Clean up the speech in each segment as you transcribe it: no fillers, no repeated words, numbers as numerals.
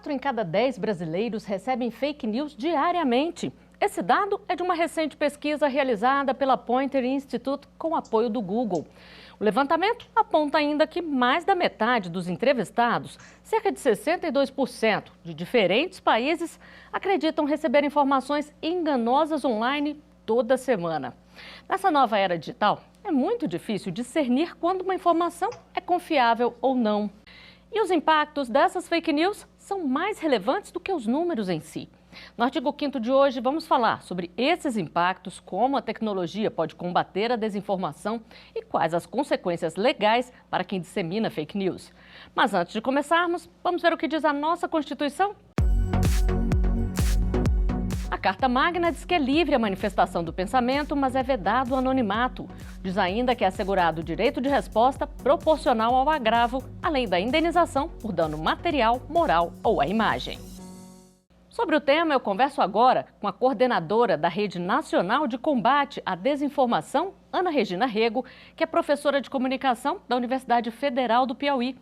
4 em cada 10 brasileiros recebem fake news diariamente. Esse dado é de uma recente pesquisa realizada pela Poynter Institute com apoio do Google. O levantamento aponta ainda que mais da metade dos entrevistados, cerca de 62% de diferentes países, acreditam receber informações enganosas online toda semana. Nessa nova era digital, é muito difícil discernir quando uma informação é confiável ou não. E os impactos dessas fake news são mais relevantes do que os números em si. No artigo 5º de hoje, vamos falar sobre esses impactos, como a tecnologia pode combater a desinformação e quais as consequências legais para quem dissemina fake news. Mas antes de começarmos, vamos ver o que diz a nossa Constituição? A Carta Magna diz que é livre a manifestação do pensamento, mas é vedado o anonimato. Diz ainda que é assegurado o direito de resposta proporcional ao agravo, além da indenização por dano material, moral ou à imagem. Sobre o tema, eu converso agora com a coordenadora da Rede Nacional de Combate à Desinformação, Ana Regina Rego, que é professora de comunicação da Universidade Federal do Piauí,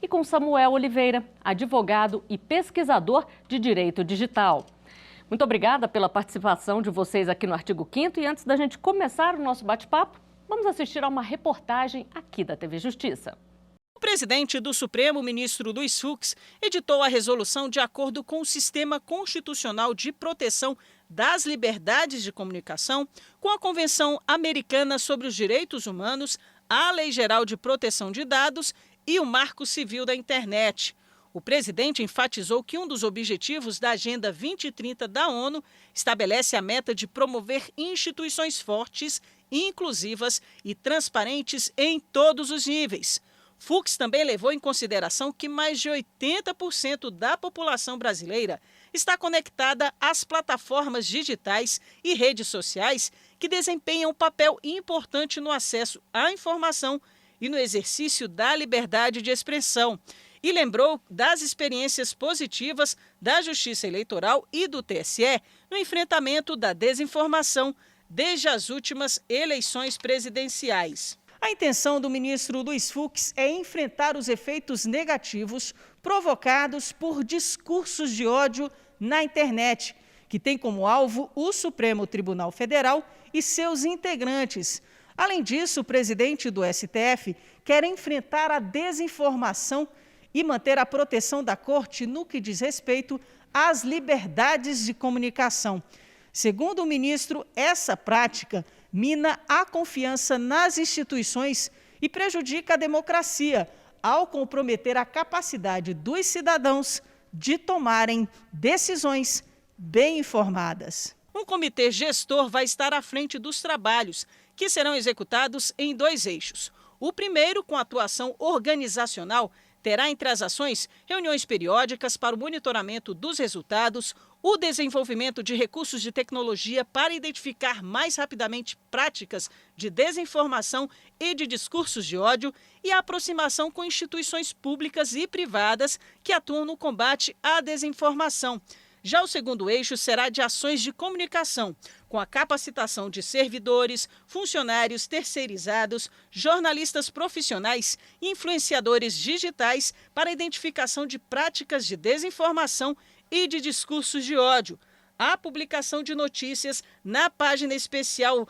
e com Samuel Oliveira, advogado e pesquisador de Direito Digital. Muito obrigada pela participação de vocês aqui no artigo 5º e antes da gente começar o nosso bate-papo, vamos assistir a uma reportagem aqui da TV Justiça. O presidente do Supremo, ministro Luiz Fux, editou a resolução de acordo com o Sistema Constitucional de Proteção das Liberdades de Comunicação, com a Convenção Americana sobre os Direitos Humanos, a Lei Geral de Proteção de Dados e o Marco Civil da Internet. O presidente enfatizou que um dos objetivos da Agenda 2030 da ONU estabelece a meta de promover instituições fortes, inclusivas e transparentes em todos os níveis. Fux também levou em consideração que mais de 80% da população brasileira está conectada às plataformas digitais e redes sociais que desempenham um papel importante no acesso à informação e no exercício da liberdade de expressão. E lembrou das experiências positivas da Justiça Eleitoral e do TSE no enfrentamento da desinformação desde as últimas eleições presidenciais. A intenção do ministro Luiz Fux é enfrentar os efeitos negativos provocados por discursos de ódio na internet, que tem como alvo o Supremo Tribunal Federal e seus integrantes. Além disso, o presidente do STF quer enfrentar a desinformação e manter a proteção da Corte no que diz respeito às liberdades de comunicação. Segundo o ministro, essa prática mina a confiança nas instituições e prejudica a democracia, ao comprometer a capacidade dos cidadãos de tomarem decisões bem informadas. Um comitê gestor vai estar à frente dos trabalhos, que serão executados em 2 eixos. O primeiro, com atuação organizacional, terá entre as ações reuniões periódicas para o monitoramento dos resultados, o desenvolvimento de recursos de tecnologia para identificar mais rapidamente práticas de desinformação e de discursos de ódio e a aproximação com instituições públicas e privadas que atuam no combate à desinformação. Já o segundo eixo será de ações de comunicação, com a capacitação de servidores, funcionários terceirizados, jornalistas profissionais e influenciadores digitais para a identificação de práticas de desinformação e de discursos de ódio. A publicação de notícias na página especial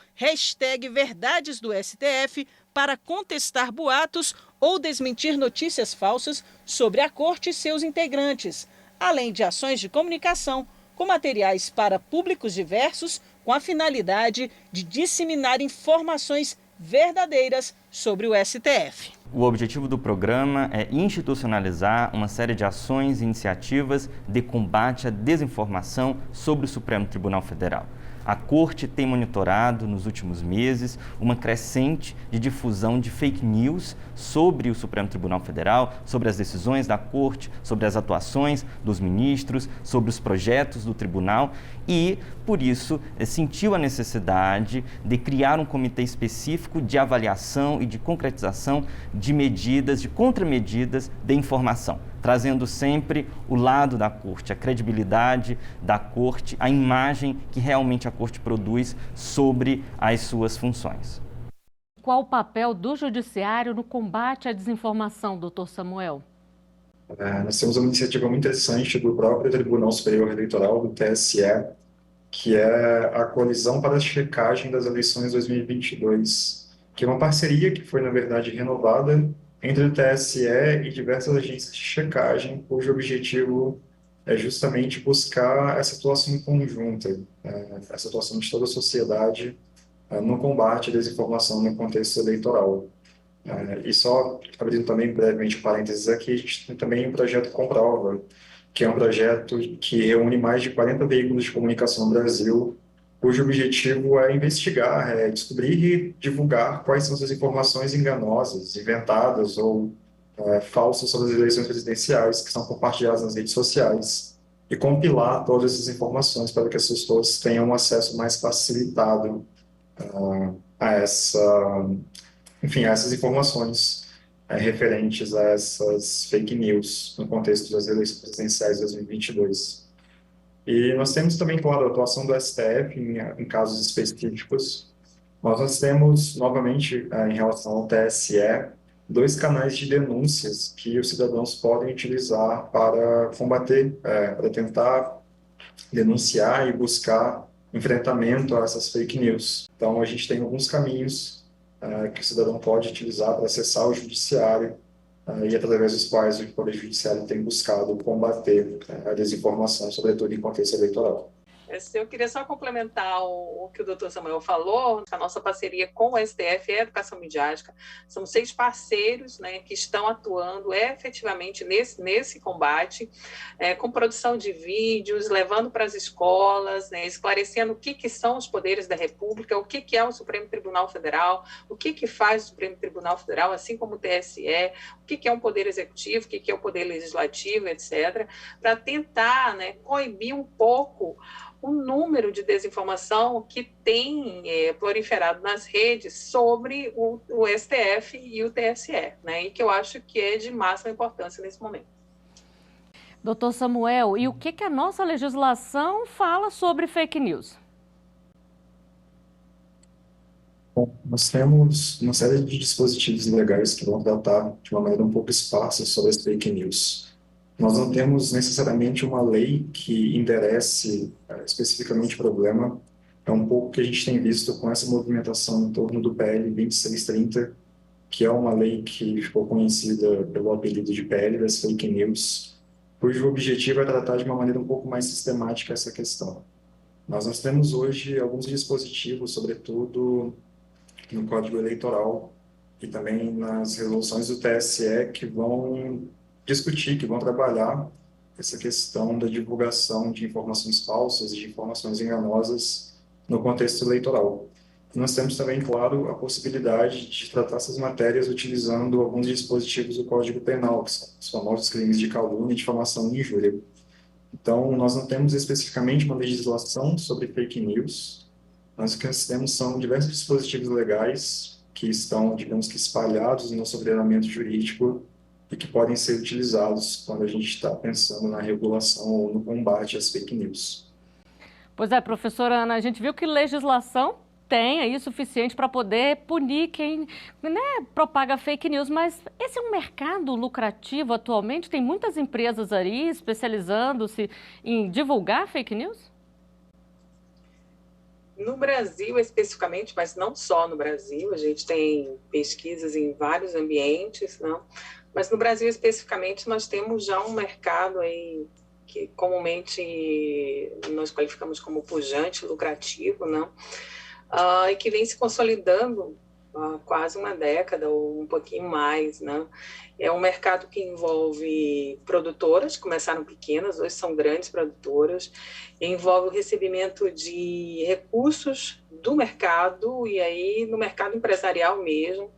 #Verdades do STF para contestar boatos ou desmentir notícias falsas sobre a Corte e seus integrantes, além de ações de comunicação com materiais para públicos diversos, com a finalidade de disseminar informações verdadeiras sobre o STF. O objetivo do programa é institucionalizar uma série de ações e iniciativas de combate à desinformação sobre o Supremo Tribunal Federal. A Corte tem monitorado nos últimos meses uma crescente de difusão de fake news sobre o Supremo Tribunal Federal, sobre as decisões da Corte, sobre as atuações dos ministros, sobre os projetos do tribunal e, por isso, sentiu a necessidade de criar um comitê específico de avaliação e de concretização de medidas, de contramedidas de informação, trazendo sempre o lado da Corte, a credibilidade da Corte, a imagem que realmente a Corte produz sobre as suas funções. Qual o papel do Judiciário no combate à desinformação, doutor Samuel? Nós temos uma iniciativa muito interessante do próprio Tribunal Superior Eleitoral, do TSE, que é a Coalizão para a Checagem das Eleições 2022, que é uma parceria que foi, na verdade, renovada entre o TSE e diversas agências de checagem, cujo objetivo é justamente buscar essa atuação conjunta, essa atuação de toda a sociedade no combate à desinformação no contexto eleitoral. E só abrindo também brevemente parênteses aqui, a gente tem também o projeto Comprova, que é um projeto que reúne mais de 40 veículos de comunicação no Brasil, cujo objetivo é investigar, descobrir e divulgar quais são essas informações enganosas, inventadas ou falsas sobre as eleições presidenciais que são compartilhadas nas redes sociais e compilar todas essas informações para que as pessoas tenham um acesso mais facilitado a essas informações referentes a essas fake news no contexto das eleições presidenciais de 2022. E nós temos também, claro, a atuação do STF em casos específicos. Nós temos, novamente, em relação ao TSE, 2 canais de denúncias que os cidadãos podem utilizar para combater, para tentar denunciar e buscar enfrentamento a essas fake news. Então, a gente tem alguns caminhos que o cidadão pode utilizar para acessar o judiciário e através dos quais o Poder Judiciário tem buscado combater a desinformação, sobretudo em contexto eleitoral. Eu queria só complementar o que o doutor Samuel falou. A nossa parceria com o STF é a educação midiática. São 6 parceiros, né, que estão atuando efetivamente nesse combate, com produção de vídeos, levando para as escolas, né, esclarecendo o que são os poderes da República, o que é o Supremo Tribunal Federal, o que faz o Supremo Tribunal Federal, assim como o TSE, o que é um poder executivo, o que é o poder legislativo, etc., para tentar, né, coibir um pouco o número de desinformação que tem proliferado nas redes sobre o STF e o TSE, né? E que eu acho que é de máxima importância nesse momento. Doutor Samuel, e o que a nossa legislação fala sobre fake news? Bom, nós temos uma série de dispositivos legais que vão tratar de uma maneira um pouco esparsa sobre as fake news. Nós não temos necessariamente uma lei que enderece especificamente o problema. É um pouco que a gente tem visto com essa movimentação em torno do PL 2630, que é uma lei que ficou conhecida pelo apelido de PL das fake news, cujo objetivo é tratar de uma maneira um pouco mais sistemática essa questão. Nós temos hoje alguns dispositivos, sobretudo no Código Eleitoral e também nas resoluções do TSE, que vão discutir, que vão trabalhar essa questão da divulgação de informações falsas e de informações enganosas no contexto eleitoral. Nós temos também, claro, a possibilidade de tratar essas matérias utilizando alguns dispositivos do Código Penal, que são os famosos crimes de calúnia, difamação e injúria. Então, nós não temos especificamente uma legislação sobre fake news, mas o que nós temos são diversos dispositivos legais que estão, digamos que, espalhados no nosso ordenamento jurídico e que podem ser utilizados quando a gente está pensando na regulação ou no combate às fake news. Pois é, professora Ana, a gente viu que legislação tem aí suficiente para poder punir quem, né, propaga fake news, mas esse é um mercado lucrativo atualmente? Tem muitas empresas aí especializando-se em divulgar fake news? No Brasil, especificamente, mas não só no Brasil, a gente tem pesquisas em vários ambientes, não? Mas no Brasil, especificamente, nós temos já um mercado aí que comumente nós qualificamos como pujante, lucrativo, não? E que vem se consolidando há quase uma década ou um pouquinho mais, né? É um mercado que envolve produtoras, que começaram pequenas, hoje são grandes produtoras, envolve o recebimento de recursos do mercado, e aí no mercado empresarial mesmo,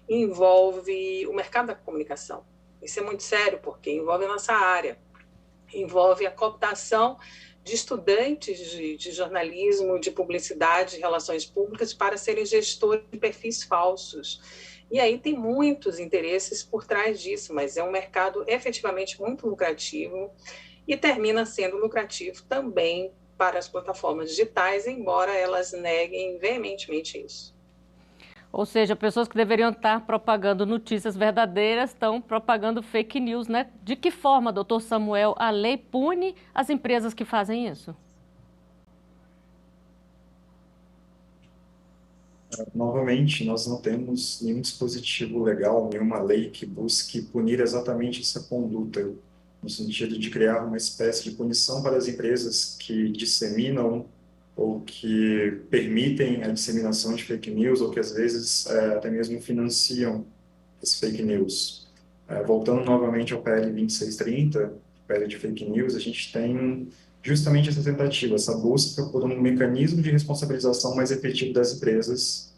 envolve o mercado da comunicação. Isso é muito sério, porque envolve a nossa área, envolve a cooptação de estudantes de jornalismo, de publicidade, de relações públicas, para serem gestores de perfis falsos. E aí tem muitos interesses por trás disso, mas é um mercado efetivamente muito lucrativo e termina sendo lucrativo também para as plataformas digitais, embora elas neguem veementemente isso. Ou seja, pessoas que deveriam estar propagando notícias verdadeiras estão propagando fake news, né? De que forma, doutor Samuel, a lei pune as empresas que fazem isso? Novamente, nós não temos nenhum dispositivo legal, nenhuma lei que busque punir exatamente essa conduta, no sentido de criar uma espécie de punição para as empresas que disseminam ou que permitem a disseminação de fake news, ou que às vezes até mesmo financiam as fake news. Voltando novamente ao PL 2630, PL de fake news, a gente tem justamente essa tentativa, essa busca por um mecanismo de responsabilização mais efetivo das empresas,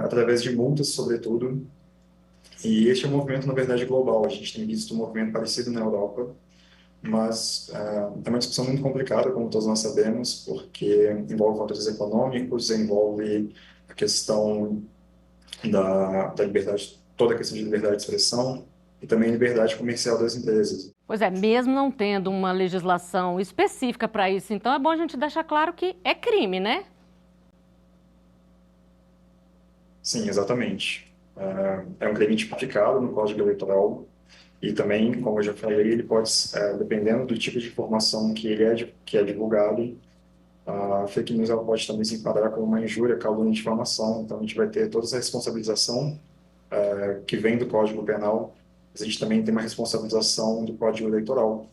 através de multas, sobretudo. E este é um movimento, na verdade, global. A gente tem visto um movimento parecido na Europa, mas é uma discussão muito complicada, como todos nós sabemos, porque envolve fatores econômicos, envolve a questão da liberdade, toda a questão de liberdade de expressão e também liberdade comercial das empresas. Pois é, mesmo não tendo uma legislação específica para isso, então é bom a gente deixar claro que é crime, né? Sim, exatamente. É um crime tipificado no Código Eleitoral e também, como eu já falei, ele pode, dependendo do tipo de informação que é divulgado, a fake news ela pode também se enquadrar como uma injúria, calúnia e difamação. Então, a gente vai ter toda essa responsabilização que vem do Código Penal, mas a gente também tem uma responsabilização do Código Eleitoral,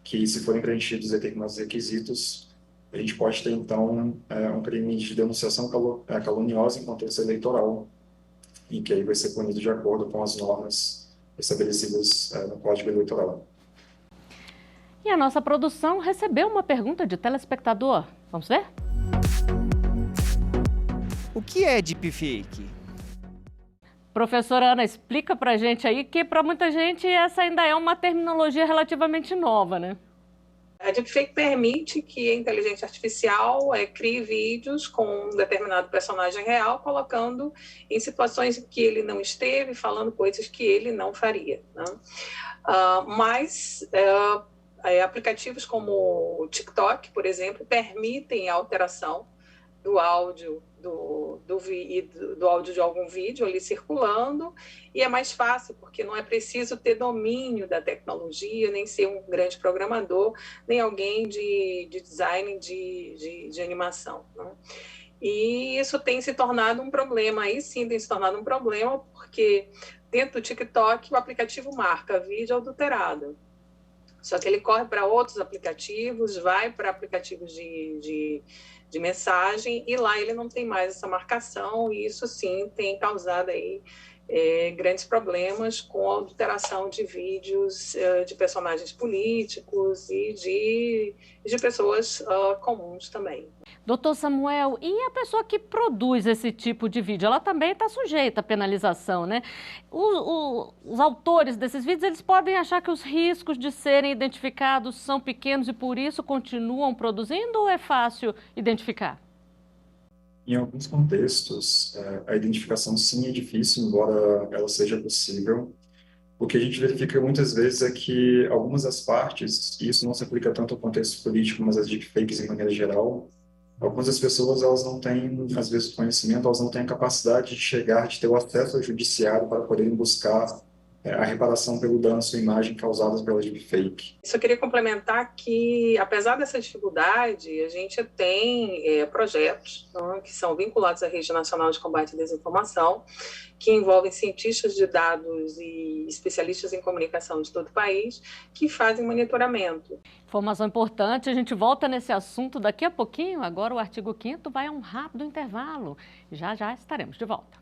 que se forem preenchidos determinados requisitos, a gente pode ter, então, um crime de denunciação caluniosa em contexto eleitoral, e que aí vai ser punido de acordo com as normas estabelecidas no Código Eleitoral. E a nossa produção recebeu uma pergunta de telespectador. Vamos ver? O que é deepfake? Professora Ana, explica pra gente aí que para muita gente essa ainda é uma terminologia relativamente nova, né? A deepfake permite que a inteligência artificial crie vídeos com um determinado personagem real, colocando em situações em que ele não esteve, falando coisas que ele não faria, né? Mas aplicativos como o TikTok, por exemplo, permitem a alteração do áudio do áudio de algum vídeo ali circulando, e é mais fácil, porque não é preciso ter domínio da tecnologia, nem ser um grande programador, nem alguém de design de animação, né? E isso tem se tornado um problema, aí sim tem se tornado um problema, porque dentro do TikTok o aplicativo marca vídeo adulterado. Só que ele corre para outros aplicativos, vai para aplicativos de mensagem, e lá ele não tem mais essa marcação, e isso sim tem causado aí grandes problemas com a adulteração de vídeos de personagens políticos e de pessoas comuns também. Doutor Samuel, e a pessoa que produz esse tipo de vídeo, ela também está sujeita à penalização, né? Os autores desses vídeos, eles podem achar que os riscos de serem identificados são pequenos e por isso continuam produzindo, ou é fácil identificar? Em alguns contextos, a identificação sim é difícil, embora ela seja possível. O que a gente verifica muitas vezes é que algumas das partes, e isso não se aplica tanto ao contexto político, mas às deepfakes em maneira geral, algumas das pessoas, elas não têm, às vezes, o conhecimento, elas não têm a capacidade de chegar, de ter o acesso ao judiciário para poderem buscar a reparação pelo dano à sua imagem causadas pela deepfake. Só queria complementar que, apesar dessa dificuldade, a gente tem projetos, né, que são vinculados à Rede Nacional de Combate à Desinformação, que envolvem cientistas de dados e especialistas em comunicação de todo o país, que fazem monitoramento. Informação importante, a gente volta nesse assunto daqui a pouquinho. Agora o artigo 5º vai a um rápido intervalo. Já já estaremos de volta.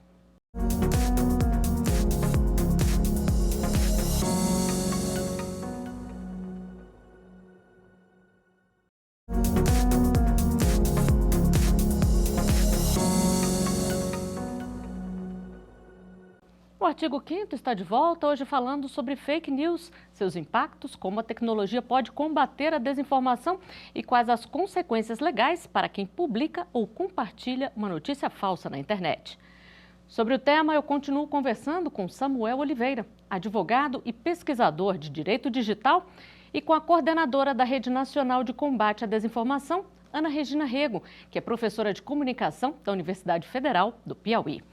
O artigo 5º está de volta, hoje falando sobre fake news, seus impactos, como a tecnologia pode combater a desinformação e quais as consequências legais para quem publica ou compartilha uma notícia falsa na internet. Sobre o tema, eu continuo conversando com Samuel Oliveira, advogado e pesquisador de Direito Digital, e com a coordenadora da Rede Nacional de Combate à Desinformação, Ana Regina Rego, que é professora de comunicação da Universidade Federal do Piauí.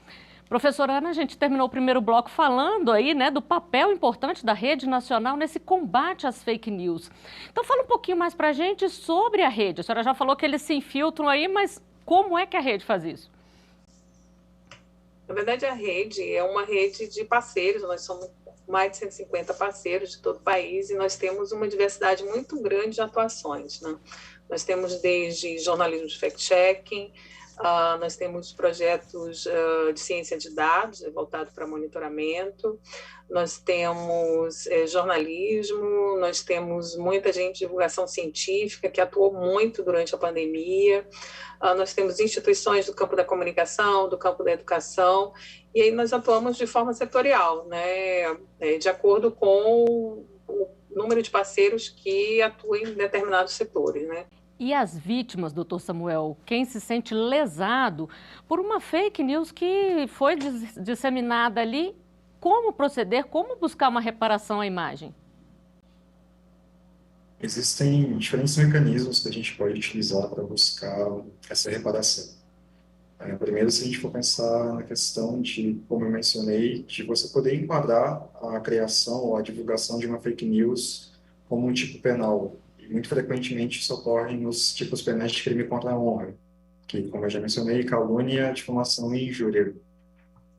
Professora Ana, a gente terminou o primeiro bloco falando aí, né, do papel importante da Rede Nacional nesse combate às fake news. Então fala um pouquinho mais para a gente sobre a rede. A senhora já falou que eles se infiltram aí, mas como é que a rede faz isso? Na verdade, a rede é uma rede de parceiros, nós somos mais de 150 parceiros de todo o país e nós temos uma diversidade muito grande de atuações, né? Nós temos desde jornalismo de fact-checking, nós temos projetos de ciência de dados voltado para monitoramento, nós temos jornalismo, nós temos muita gente de divulgação científica que atuou muito durante a pandemia, nós temos instituições do campo da comunicação, do campo da educação, e aí nós atuamos de forma setorial, né, de acordo com o número de parceiros que atuam em determinados setores, né. E as vítimas, doutor Samuel, quem se sente lesado por uma fake news que foi disseminada ali, como proceder, como buscar uma reparação à imagem? Existem diferentes mecanismos que a gente pode utilizar para buscar essa reparação. Primeiro, se a gente for pensar na questão de, como eu mencionei, de você poder enquadrar a criação ou a divulgação de uma fake news como um tipo penal. E muito frequentemente isso ocorre nos tipos penais de crime contra a honra, que, como eu já mencionei, calúnia, difamação e injúria.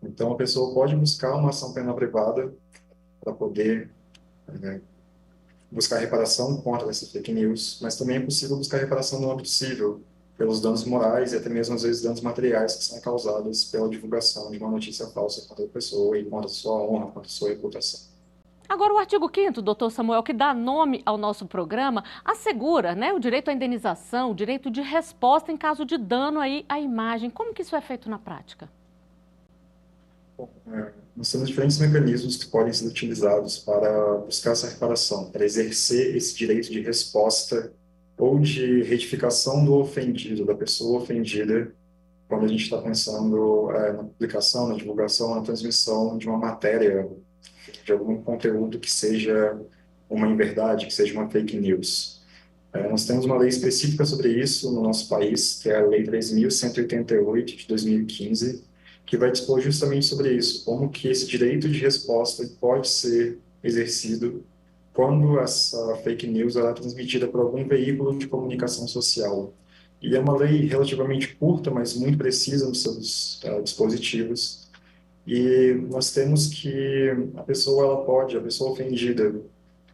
Então, a pessoa pode buscar uma ação penal privada para poder buscar reparação contra essa fake news, mas também é possível buscar reparação no âmbito civil, pelos danos morais e até mesmo, às vezes, danos materiais que são causados pela divulgação de uma notícia falsa contra a pessoa e contra a sua honra, contra a sua reputação. Agora, o artigo 5º, doutor Samuel, que dá nome ao nosso programa, assegura, né, o direito à indenização, o direito de resposta em caso de dano aí à imagem. Como que isso é feito na prática? Bom, nós temos diferentes mecanismos que podem ser utilizados para buscar essa reparação, para exercer esse direito de resposta ou de retificação do ofendido, da pessoa ofendida, quando a gente está pensando na publicação, na divulgação, na transmissão de uma matéria, de algum conteúdo que seja uma inverdade, que seja uma fake news. Nós temos uma lei específica sobre isso no nosso país, que é a Lei 3.188, de 2015, que vai dispor justamente sobre isso, como que esse direito de resposta pode ser exercido quando essa fake news é transmitida por algum veículo de comunicação social. E é uma lei relativamente curta, mas muito precisa nos seus dispositivos. E nós temos que a pessoa ofendida,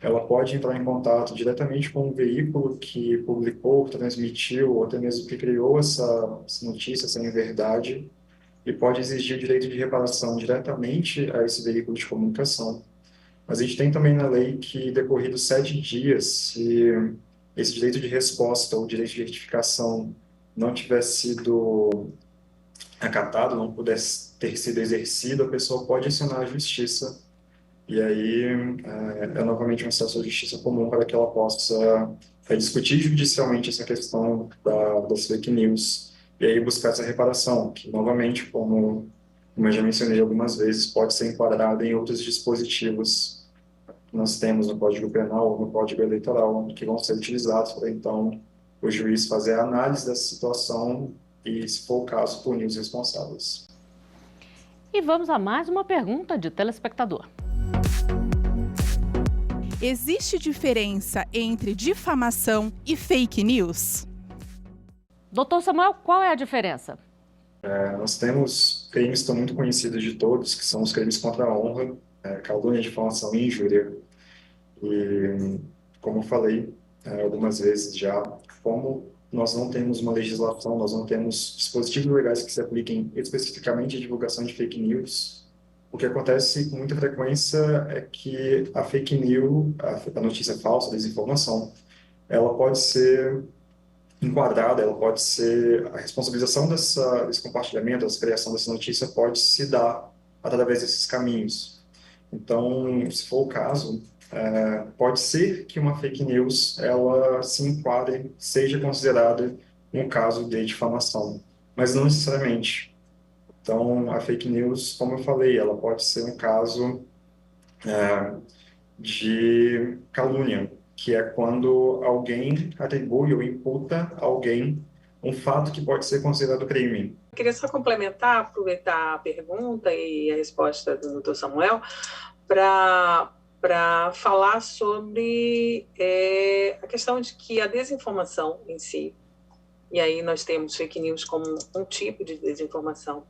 ela pode entrar em contato diretamente com o veículo que publicou, transmitiu, ou até mesmo que criou essa notícia, essa inverdade, e pode exigir o direito de reparação diretamente a esse veículo de comunicação. Mas a gente tem também na lei que, decorridos 7 dias, se esse direito de resposta ou direito de retificação não tiver sido acatado, não pudesse ter sido exercido, a pessoa pode acionar a justiça. E aí é novamente um acesso à justiça comum para que ela possa discutir judicialmente essa questão das fake news e aí buscar essa reparação, que novamente, como eu já mencionei algumas vezes, pode ser enquadrada em outros dispositivos que nós temos no Código Penal ou no Código Eleitoral, que vão ser utilizados para, então, o juiz fazer a análise dessa situação e, se for o caso, punir os responsáveis. E vamos a mais uma pergunta de telespectador. Existe diferença entre difamação e fake news? Doutor Samuel, qual é a diferença? Nós temos crimes que estão muito conhecidos de todos, que são os crimes contra a honra, calúnia, difamação e injúria. E, como eu falei algumas vezes já, como nós não temos uma legislação, nós não temos dispositivos legais que se apliquem especificamente à divulgação de fake news, o que acontece com muita frequência é que a fake news, a notícia falsa, a desinformação, ela pode ser enquadrada, ela pode ser, a responsabilização desse compartilhamento, dessa criação dessa notícia pode se dar através desses caminhos. Então, se for o caso, pode ser que uma fake news ela se enquadre, seja considerada um caso de difamação, mas não necessariamente. Então, a fake news, como eu falei, ela pode ser um caso de calúnia, que é quando alguém atribui ou imputa a alguém um fato que pode ser considerado crime. Eu queria só complementar, aproveitar a pergunta e a resposta do Dr. Samuel para falar sobre a questão de que a desinformação em si, e aí nós temos fake news como um tipo de desinformação,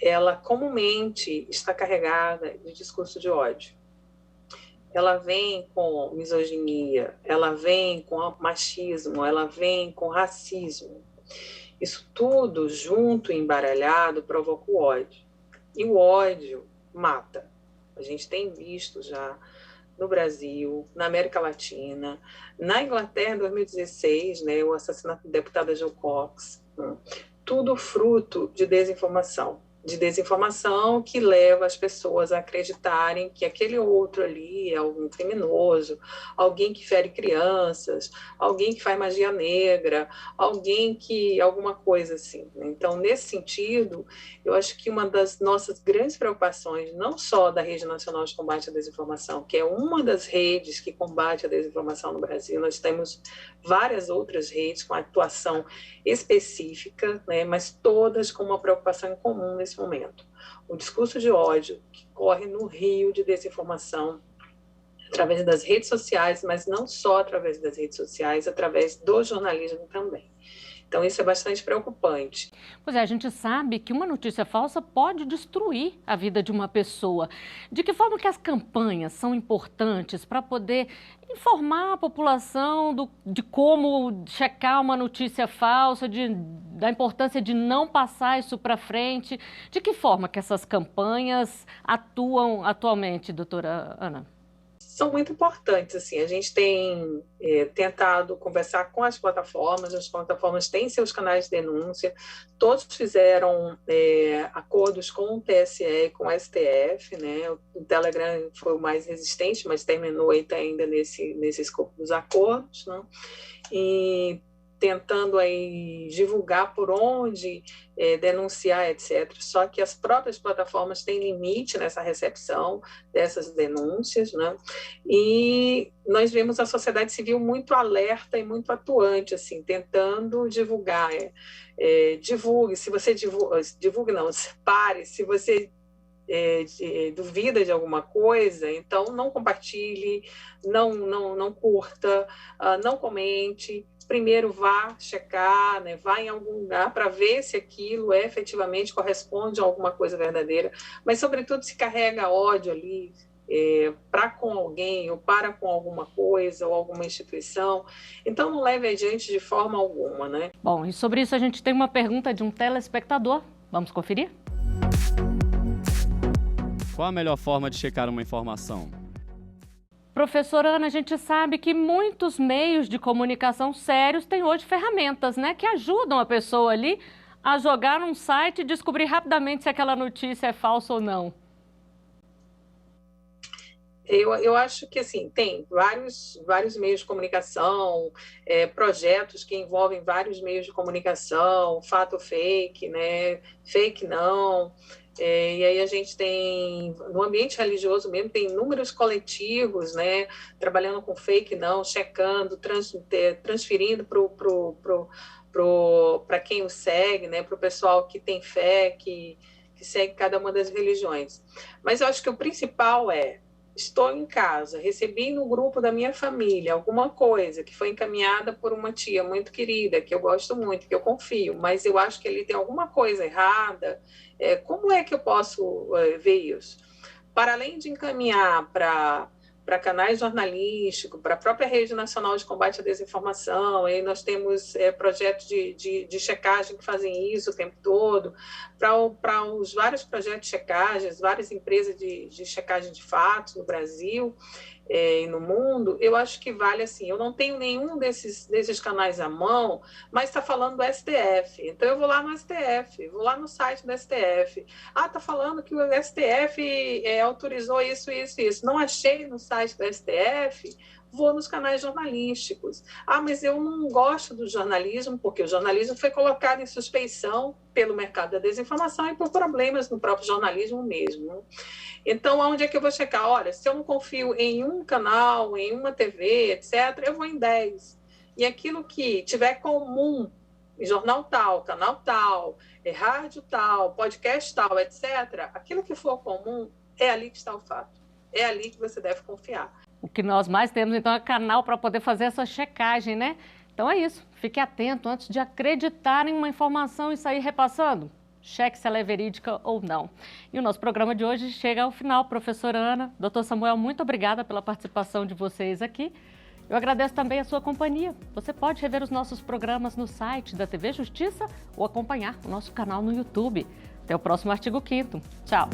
ela comumente está carregada de discurso de ódio. Ela vem com misoginia, ela vem com machismo, ela vem com racismo. Isso tudo junto, embaralhado, provoca o ódio. E o ódio mata. A gente tem visto já no Brasil, na América Latina, na Inglaterra em 2016, né, o assassinato da deputada Jo Cox, né, tudo fruto de desinformação que leva as pessoas a acreditarem que aquele outro ali é algum criminoso, alguém que fere crianças, alguém que faz magia negra, alguma coisa assim. Então, nesse sentido, eu acho que uma das nossas grandes preocupações, não só da Rede Nacional de Combate à Desinformação, que é uma das redes que combate a desinformação no Brasil, nós temos várias outras redes com atuação específica, né, mas todas com uma preocupação em comum nesse momento. O discurso de ódio que corre no rio de desinformação através das redes sociais, mas não só através das redes sociais, através do jornalismo também. Então, isso é bastante preocupante. Pois é, a gente sabe que uma notícia falsa pode destruir a vida de uma pessoa. De que forma que as campanhas são importantes para poder informar a população de como checar uma notícia falsa, da importância de não passar isso para frente? De que forma que essas campanhas atuam atualmente, doutora Ana? São muito importantes, assim, a gente tem tentado conversar com as plataformas têm seus canais de denúncia, todos fizeram acordos com o TSE e com o STF, né? O Telegram foi o mais resistente, mas terminou ainda nesse escopo dos acordos, né? E tentando aí divulgar por onde denunciar, etc. Só que as próprias plataformas têm limite nessa recepção dessas denúncias, né? E nós vemos a sociedade civil muito alerta e muito atuante, assim, tentando divulgar. Divulgue, se você divulgue não, pare, se você duvida de alguma coisa, então não compartilhe, não curta, não comente. Primeiro vá checar, né, vá em algum lugar para ver se aquilo efetivamente corresponde a alguma coisa verdadeira, mas sobretudo se carrega ódio ali para com alguém ou para com alguma coisa ou alguma instituição, então não leve adiante de forma alguma, né? Bom, e sobre isso a gente tem uma pergunta de um telespectador, vamos conferir? Qual a melhor forma de checar uma informação? Professora Ana, a gente sabe que muitos meios de comunicação sérios têm hoje ferramentas, né, que ajudam a pessoa ali a jogar num site e descobrir rapidamente se aquela notícia é falsa ou não. Eu acho que, assim, tem vários meios de comunicação, projetos que envolvem vários meios de comunicação, fato fake, né, fake não. E aí a gente tem, no ambiente religioso mesmo, tem inúmeros coletivos, né, trabalhando com fake não, checando, transferindo para quem o segue, né, para o pessoal que tem fé, que segue cada uma das religiões. Mas eu acho que o principal estou em casa, recebi no grupo da minha família alguma coisa que foi encaminhada por uma tia muito querida, que eu gosto muito, que eu confio, mas eu acho que ele tem alguma coisa errada. Como é que eu posso ver isso? Para além de encaminhar para canais jornalísticos, para a própria Rede Nacional de Combate à Desinformação, aí nós temos projetos de checagem que fazem isso o tempo todo, para os vários projetos de checagens, várias empresas de checagem de fatos no Brasil e no mundo, eu acho que vale assim, eu não tenho nenhum desses canais à mão, mas está falando do STF, então eu vou lá no STF, vou lá no site do STF, está falando que o STF autorizou isso, não achei no site do STF, vou nos canais jornalísticos. Mas eu não gosto do jornalismo, porque o jornalismo foi colocado em suspeição pelo mercado da desinformação e por problemas no próprio jornalismo mesmo. Então, onde é que eu vou checar? Olha, se eu não confio em um canal, em uma TV, etc., eu vou em 10. E aquilo que tiver comum jornal tal, canal tal, rádio tal, podcast tal, etc., aquilo que for comum, é ali que está o fato. É ali que você deve confiar. O que nós mais temos, então, é canal para poder fazer essa checagem, né? Então é isso. Fique atento antes de acreditar em uma informação e sair repassando. Cheque se ela é verídica ou não. E o nosso programa de hoje chega ao final. Professora Ana, doutor Samuel, muito obrigada pela participação de vocês aqui. Eu agradeço também a sua companhia. Você pode rever os nossos programas no site da TV Justiça ou acompanhar o nosso canal no YouTube. Até o próximo Artigo 5º. Tchau!